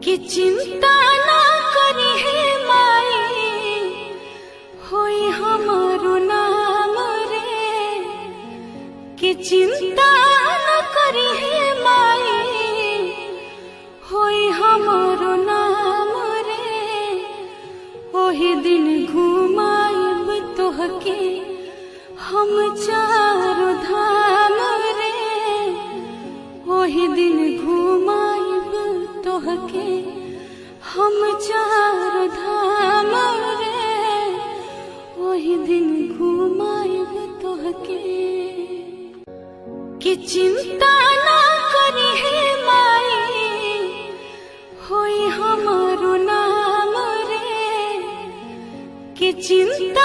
कि चिंता ना करी है माई होई हमारो नाम रे। कि चिंता ना करी है माई होई हमारो नाम रे। ओही दिन घुमाइब तोहके हम चारो धाम रे। ओही दिन घुमाइब तोहके हम चारो धाम रे। ओही दिन घुमाइब तोहके। कि चिंता ना करी है माई होई हमारो नाम रे। कि चिंता